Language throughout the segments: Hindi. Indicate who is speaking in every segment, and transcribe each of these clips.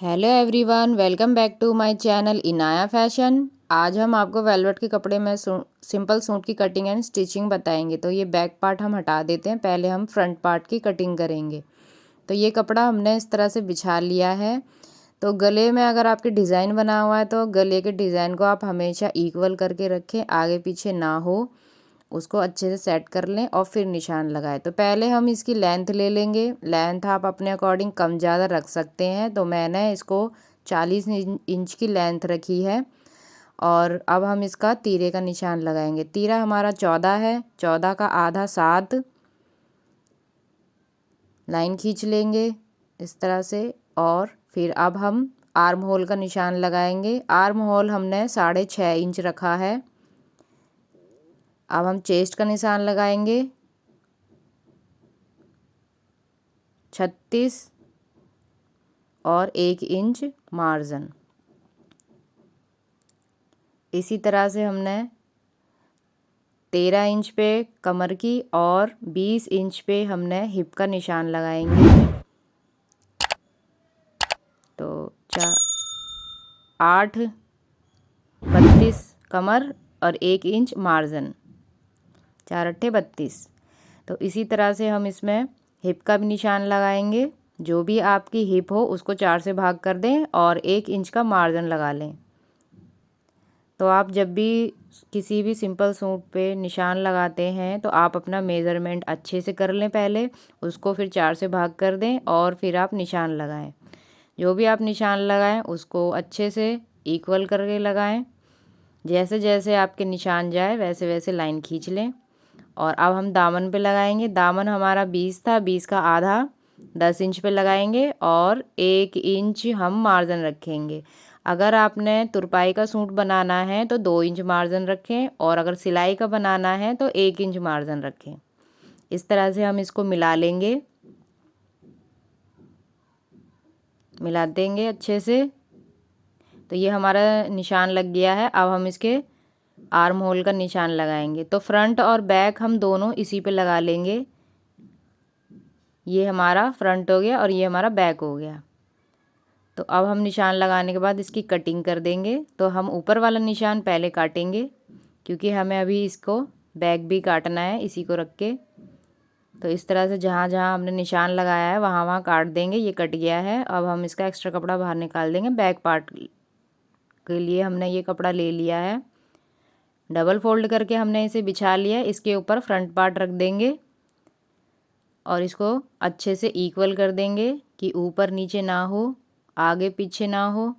Speaker 1: Hello everyone, welcome back to my channel Inaya fashion. आज हम आपको वेलवेट के कपड़े में सिंपल सूट की कटिंग एंड स्टिचिंग बताएंगे। तो ये बैक पार्ट हम हटा देते हैं, पहले हम फ्रंट पार्ट की कटिंग करेंगे। तो ये कपड़ा हमने इस तरह से बिछा लिया है। तो गले में अगर आपके डिज़ाइन बना हुआ है तो गले के डिज़ाइन को आप हमेशा इक्वल करके रखें, आगे पीछे ना हो। उसको अच्छे से सेट कर लें और फिर निशान लगाएं। तो पहले हम इसकी लेंथ ले लेंगे। लेंथ आप अपने अकॉर्डिंग कम ज़्यादा रख सकते हैं। तो मैंने इसको 40 इंच की लेंथ रखी है। और अब हम इसका तीरे का निशान लगाएंगे। तीरा हमारा 14 है, 14 का आधा 7। लाइन खींच लेंगे इस तरह से। और फिर अब हम आर्म होल का निशान लगाएंगे। आर्म होल हमने 6.5 इंच रखा है। अब हम चेस्ट का निशान लगाएंगे 36 और 1 इंच मार्जिन। इसी तरह से हमने 13 इंच पे कमर की और 20 इंच पे हमने हिप का निशान लगाएंगे। तो 8 32 कमर और 1 इंच मार्जिन, 4 8 32। तो इसी तरह से हम इसमें हिप का भी निशान लगाएंगे। जो भी आपकी हिप हो उसको 4 से भाग कर दें और 1 इंच का मार्जिन लगा लें। तो आप जब भी किसी भी सिंपल सूट पे निशान लगाते हैं तो आप अपना मेज़रमेंट अच्छे से कर लें। पहले उसको फिर 4 से भाग कर दें और फिर आप निशान लगाएं। जो भी आप निशान लगाएं उसको अच्छे से इक्वल करके लगाएं। जैसे जैसे आपके निशान जाए वैसे वैसे लाइन खींच लें। और अब हम दामन पे लगाएंगे। दामन हमारा 20 था, 20 का आधा 10 इंच पे लगाएंगे और 1 इंच हम मार्जिन रखेंगे। अगर आपने तुरपाई का सूट बनाना है तो 2 इंच मार्जिन रखें, और अगर सिलाई का बनाना है तो 1 इंच मार्जिन रखें। इस तरह से हम इसको मिला लेंगे, मिला देंगे अच्छे से। तो ये हमारा निशान लग गया है। अब हम इसके आर्म होल का निशान लगाएंगे। तो फ्रंट और बैक हम दोनों इसी पे लगा लेंगे। ये हमारा फ्रंट हो गया और ये हमारा बैक हो गया। तो अब हम निशान लगाने के बाद इसकी कटिंग कर देंगे। तो हम ऊपर वाला निशान पहले काटेंगे क्योंकि हमें अभी इसको बैक भी काटना है इसी को रख के। तो इस तरह से जहाँ जहाँ हमने निशान लगाया है वहाँ वहाँ काट देंगे। ये कट गया है। अब हम इसका एक्स्ट्रा कपड़ा बाहर निकाल देंगे। बैक पार्ट के लिए हमने ये कपड़ा ले लिया है। डबल फोल्ड करके हमने इसे बिछा लिया। इसके ऊपर फ्रंट पार्ट रख देंगे और इसको अच्छे से इक्वल कर देंगे कि ऊपर नीचे ना हो, आगे पीछे ना हो।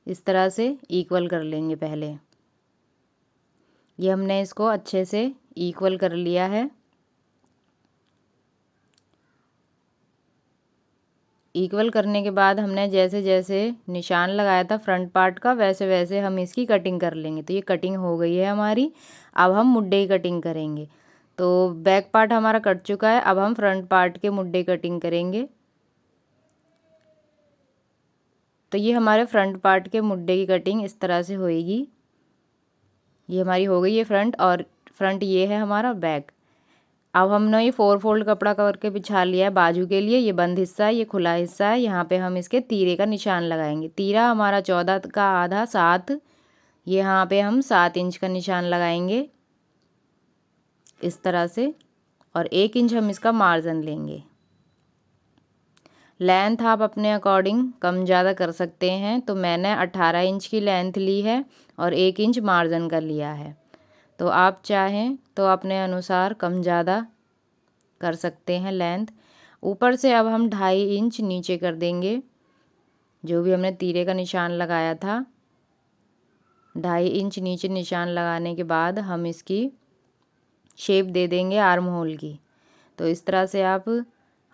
Speaker 1: इस तरह से इक्वल कर लेंगे पहले। ये हमने इसको अच्छे से इक्वल कर लिया है। इक्वल करने के बाद हमने जैसे जैसे निशान लगाया था फ्रंट पार्ट का वैसे वैसे हम इसकी कटिंग कर लेंगे। तो ये कटिंग हो गई है हमारी। अब हम मुड्डे की कटिंग करेंगे। तो बैक पार्ट हमारा कट चुका है। अब हम फ्रंट पार्ट के मुड्डे कटिंग करेंगे। तो ये हमारे फ्रंट पार्ट के मुड्डे की कटिंग इस तरह से होएगी। ये हमारी हो गई है फ्रंट, और फ्रंट ये है हमारा बैक। अब हमने ये 4 फोल्ड कपड़ा करके बिछा लिया है बाजू के लिए। ये बंद हिस्सा है, ये खुला हिस्सा है। यहाँ पे हम इसके तीरे का निशान लगाएंगे। तीरा हमारा 14 का आधा 7। यहाँ पे हम 7 इंच का निशान लगाएंगे इस तरह से। और 1 इंच हम इसका मार्जिन लेंगे। लेंथ आप अपने अकॉर्डिंग कम ज़्यादा कर सकते हैं। तो मैंने 18 इंच की लेंथ ली है और 1 इंच मार्जिन का लिया है। तो आप चाहें तो अपने अनुसार कम ज़्यादा कर सकते हैं लेंथ। ऊपर से अब हम 2.5 इंच नीचे कर देंगे। जो भी हमने तीरे का निशान लगाया था 2.5 इंच नीचे निशान लगाने के बाद हम इसकी शेप दे देंगे आर्म होल की। तो इस तरह से आप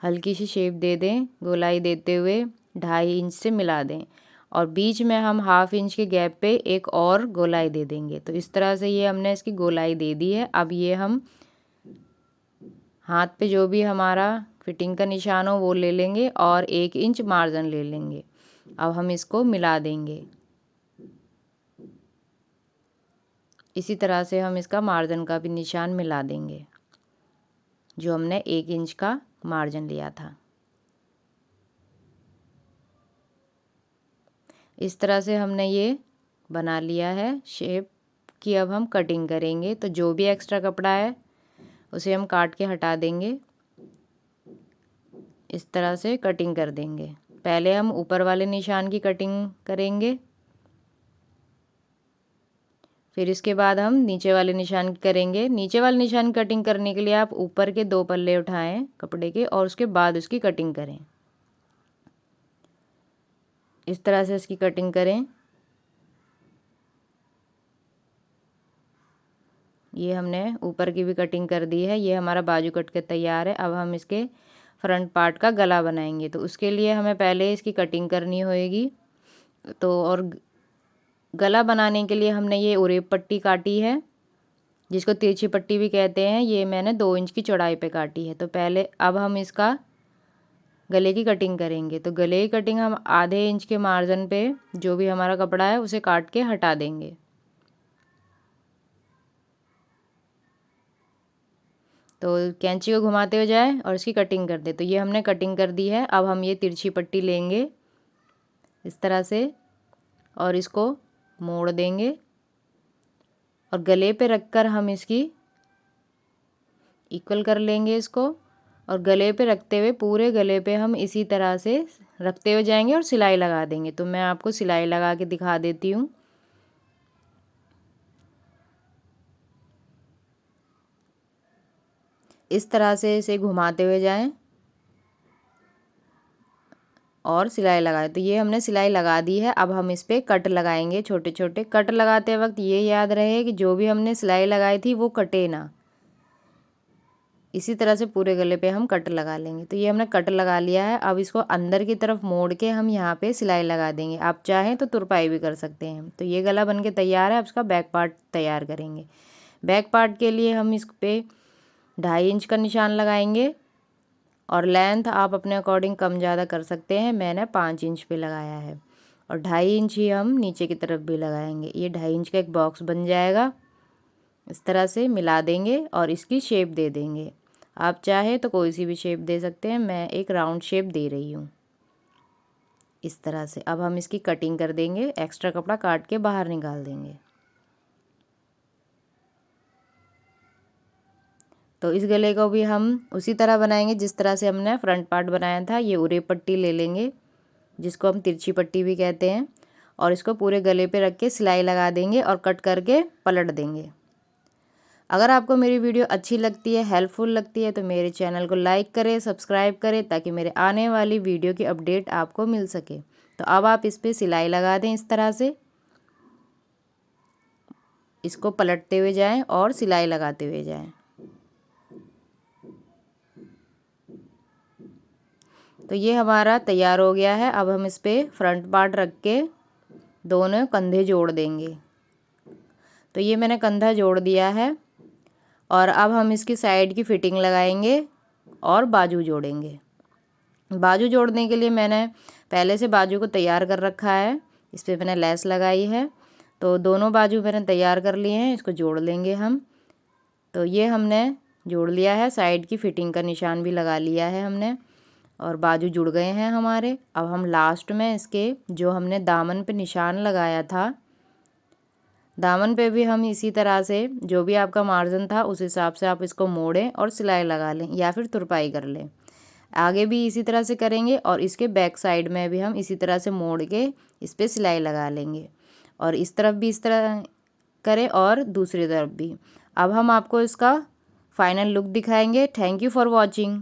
Speaker 1: हल्की सी शेप दे दें, गोलाई देते हुए 2.5 इंच से मिला दें। और बीच में हम 1/2 इंच के गैप पे एक और गोलाई दे देंगे। तो इस तरह से ये हमने इसकी गोलाई दे दी है। अब ये हम हाथ पे जो भी हमारा फिटिंग का निशान हो वो ले लेंगे और 1 इंच मार्जिन ले लेंगे। अब हम इसको मिला देंगे। इसी तरह से हम इसका मार्जिन का भी निशान मिला देंगे जो हमने 1 इंच का मार्जिन लिया था। इस तरह से हमने ये बना लिया है शेप की। अब हम कटिंग करेंगे, तो जो भी एक्स्ट्रा कपड़ा है उसे हम काट के हटा देंगे। इस तरह से कटिंग कर देंगे। पहले हम ऊपर वाले निशान की कटिंग करेंगे, फिर इसके बाद हम नीचे वाले निशान की करेंगे। नीचे वाले निशान की कटिंग करने के लिए आप ऊपर के 2 पल्ले उठाएं कपड़े के और उसके बाद उसकी कटिंग करें। इस तरह से इसकी कटिंग करें। ये हमने ऊपर की भी कटिंग कर दी है। ये हमारा बाजू कट के तैयार है। अब हम इसके फ्रंट पार्ट का गला बनाएंगे, तो उसके लिए हमें पहले इसकी कटिंग करनी होगी। तो और गला बनाने के लिए हमने ये उरेब पट्टी काटी है, जिसको तिरछी पट्टी भी कहते हैं। ये मैंने 2 इंच की चौड़ाई पे काटी है। तो पहले अब हम इसका गले की कटिंग करेंगे। तो गले की कटिंग हम आधे इंच के मार्जिन पे जो भी हमारा कपड़ा है उसे काट के हटा देंगे। तो कैंची को घुमाते हुए जाए और इसकी कटिंग कर दे। तो ये हमने कटिंग कर दी है। अब हम ये तिरछी पट्टी लेंगे इस तरह से और इसको मोड़ देंगे और गले पे रखकर हम इसकी इक्वल कर लेंगे इसको। और गले पे रखते हुए पूरे गले पे हम इसी तरह से रखते हुए जाएंगे और सिलाई लगा देंगे। तो मैं आपको सिलाई लगा के दिखा देती हूँ। इस तरह से इसे घुमाते हुए जाएं और सिलाई लगाए। तो ये हमने सिलाई लगा दी है। अब हम इस पे कट लगाएंगे। छोटे छोटे कट लगाते वक्त ये याद रहे कि जो भी हमने सिलाई लगाई थी वो कटे ना। इसी तरह से पूरे गले पे हम कट लगा लेंगे। तो ये हमने कट लगा लिया है। अब इसको अंदर की तरफ मोड़ के हम यहाँ पे सिलाई लगा देंगे। आप चाहें तो तुरपाई भी कर सकते हैं। तो ये गला बन के तैयार है। अब इसका बैक पार्ट तैयार करेंगे। बैक पार्ट के लिए हम इस पे 2.5 इंच का निशान लगाएंगे और लेंथ आप अपने अकॉर्डिंग कम ज़्यादा कर सकते हैं। मैंने 5 इंच पे लगाया है और 2.5 इंच ही हम नीचे की तरफ भी लगाएंगे। ये 2.5 इंच का एक बॉक्स बन जाएगा। इस तरह से मिला देंगे और इसकी शेप दे देंगे। आप चाहे तो कोई सी भी शेप दे सकते हैं। मैं एक राउंड शेप दे रही हूँ इस तरह से। अब हम इसकी कटिंग कर देंगे। एक्स्ट्रा कपड़ा काट के बाहर निकाल देंगे। तो इस गले को भी हम उसी तरह बनाएंगे जिस तरह से हमने फ्रंट पार्ट बनाया था। ये उरे पट्टी ले लेंगे, जिसको हम तिरछी पट्टी भी कहते हैं, और इसको पूरे गले पे रख के सिलाई लगा देंगे और कट करके पलट देंगे। अगर आपको मेरी वीडियो अच्छी लगती है, हेल्पफुल लगती है, तो मेरे चैनल को लाइक करें, सब्सक्राइब करें, ताकि मेरे आने वाली वीडियो की अपडेट आपको मिल सके। तो अब आप इस पर सिलाई लगा दें इस तरह से। इसको पलटते हुए जाएं और सिलाई लगाते हुए जाएं। तो ये हमारा तैयार हो गया है। अब हम इस पर फ्रंट पार्ट रख के दोनों कंधे जोड़ देंगे। तो ये मैंने कंधा जोड़ दिया है और अब हम इसकी साइड की फिटिंग लगाएंगे और बाजू जोड़ेंगे। बाजू जोड़ने के लिए मैंने पहले से बाजू को तैयार कर रखा है। इस पर मैंने लेस लगाई है। तो दोनों बाजू मैंने तैयार कर लिए हैं। इसको जोड़ लेंगे हम। तो ये हमने जोड़ लिया है। साइड की फिटिंग का निशान भी लगा लिया है हमने और बाजू जुड़ गए हैं हमारे। अब हम लास्ट में इसके जो हमने दामन पे निशान लगाया था, दामन पे भी हम इसी तरह से जो भी आपका मार्जिन था उस हिसाब से आप इसको मोड़ें और सिलाई लगा लें या फिर तुरपाई कर लें। आगे भी इसी तरह से करेंगे और इसके बैक साइड में भी हम इसी तरह से मोड़ के इस पर सिलाई लगा लेंगे और इस तरफ भी इस तरह करें और दूसरी तरफ भी। अब हम आपको इसका फाइनल लुक दिखाएंगे। Thank you for watching.